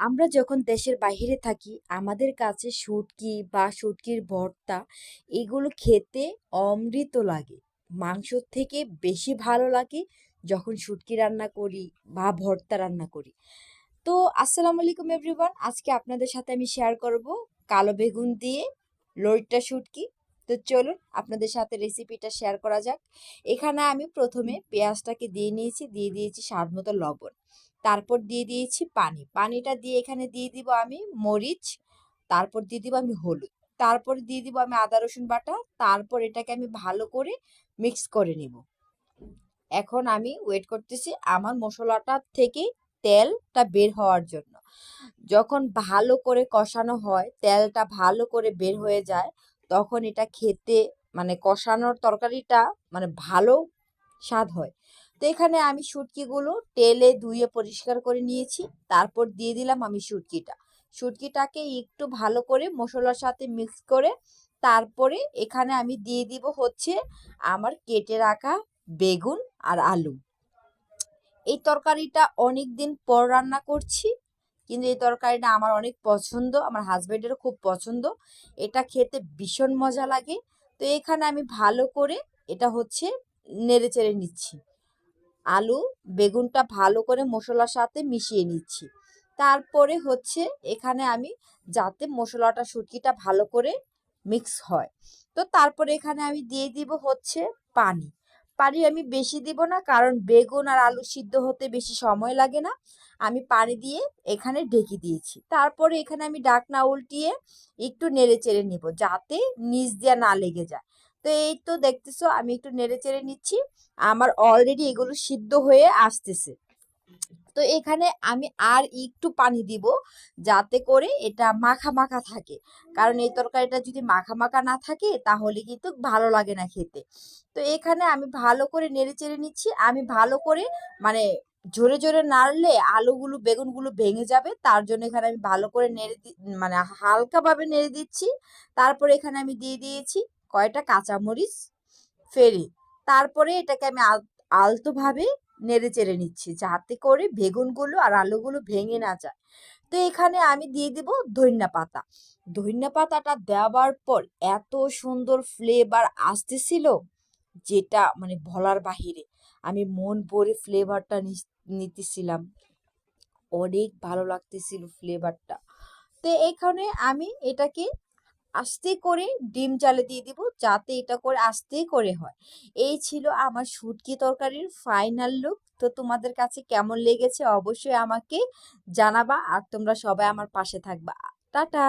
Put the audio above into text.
আমরা যখন দেশের বাইরে থাকি আমাদের কাছে শুটকি বা শুটকির ভর্তা এগুলো খেতে অমৃত লাগে। মাংসর থেকে বেশি ভালো লাগে যখন শুটকি রান্না করি বা ভর্তা রান্না করি। তো আসসালামু আলাইকুম এভরিওয়ান, আজকে আপনাদের সাথে আমি শেয়ার করব কালো বেগুন দিয়ে লইট্টা শুটকি। তো চলুন আপনাদের সাথে রেসিপিটা শেয়ার করা যাক। এখানে আমি প্রথমে পেঁয়াজটাকে দিয়ে নিয়েছি, দিয়ে দিয়েছি স্বাদ মতো লবণ, তারপর দিয়ে দিয়েছি পানি। পানিটা দিয়ে এখানে দিয়ে দিব আমি মরিচ, তারপর দিয়ে দিব আমি হলুদ, তারপর দিয়ে দিব আমি আদা রসুন বাটা, তারপর এটাকে আমি ভালো করে মিক্স করে নিব। এখন আমি ওয়েট করতেছি আমার মশলাটা থেকে তেলটা বের হওয়ার জন্য। যখন ভালো করে কষানো হয়, তেলটা ভালো করে বের হয়ে যায়, তখন এটা খেতে মানে কষানোর তরকারিটা মানে ভালো স্বাদ হয়। তো এখানে আমি শুটকিগুলো তেলে ধুয়ে পরিষ্কার করে নিয়েছি, তারপর দিয়ে দিলাম আমি শুটকিটাকে একটু ভালো করে মশলার সাথে মিক্স করে তারপরে এখানে আমি দিয়ে দিব হচ্ছে আমার কেটে রাখা বেগুন আর আলু। এই তরকারিটা অনেক দিন পর রান্না করছি, কিন্তু এই তরকারিটা আমার অনেক পছন্দ, আমার হাজবেন্ডেরও খুব পছন্দ। এটা খেতে ভীষণ মজা লাগে। তো এখানে আমি ভালো করে এটা হচ্ছে নেড়ে চেড়ে নিচ্ছি। আলু বেগুনটা ভালো করে মশলার সাথে মিশিয়ে নিচ্ছি। তারপরে হচ্ছে এখানে আমি যাতে মশলাটা শুটকিটা ভালো করে মিক্স হয়, তো তারপরে এখানে আমি দিয়ে দিব হচ্ছে পানি। পানি আমি বেশি দিব না, কারণ বেগুন আর আলু সিদ্ধ হতে বেশি সময় লাগে না। আমি পানি দিয়ে এখানে ঢেকে দিয়েছি, তারপরে এখানে আমি ঢাকনা উল্টিয়ে একটু নেড়ে চেড়ে নিব যাতে নিচ দিয়ে না লেগে যায়। তো এই তো দেখতেছো আমি একটু নেড়ে চেড়ে নিচ্ছি, আমার অলরেডি এগুলো সিদ্ধ হয়ে আসতেছে। তো এখানে আমি আর একটু পানি দিব যাতে করে এটা মাখা মাখা থাকে, কারণ এই তরকারিটা যদি মাখা মাখা না থাকে তাহলে কিন্তু ভালো লাগে না খেতে। তো এখানে আমি ভালো করে নেড়ে চেড়ে নিচ্ছি। আমি ভালো করে মানে জোরে জোরে নাড়লে আলুগুলো বেগুনগুলো ভেঙে যাবে, তার জন্য এখানে আমি ভালো করে মানে হালকাভাবে নেড়ে দিচ্ছি। তারপরে এখানে আমি দিয়ে দিয়েছি কয়টা কাঁচামরিচ ফেরি। তারপরে এটাকে আমি আলতোভাবে নেড়ে চেড়ে নিচ্ছি যাতে করে বেগুনগুলো আর আলুগুলো ভেঙে না যায়। তো এখানে আমি দিয়ে দিব ধনিয়া পাতা। ধনিয়া পাতাটা দেওয়ার পর এত সুন্দর ফ্লেভার আসতেছিল যেটা মানে বলার বাহিরে। আমি মন ভরে ফ্লেভারটা নিতেছিলাম, অনেক ভালো লাগতেছিল ফ্লেভারটা। তো এখানে আমি এটাকে আস্তে করে ডিম চালে দিয়ে দিব যাতে এটা করে আস্তে করে হয়। এই ছিল আমার শুটকি তরকারির ফাইনাল লুক। তো তোমাদের কাছে কেমন লেগেছে অবশ্যই আমাকে জানাবা, আর তোমরা সবাই আমার পাশে থাকবা। টাটা।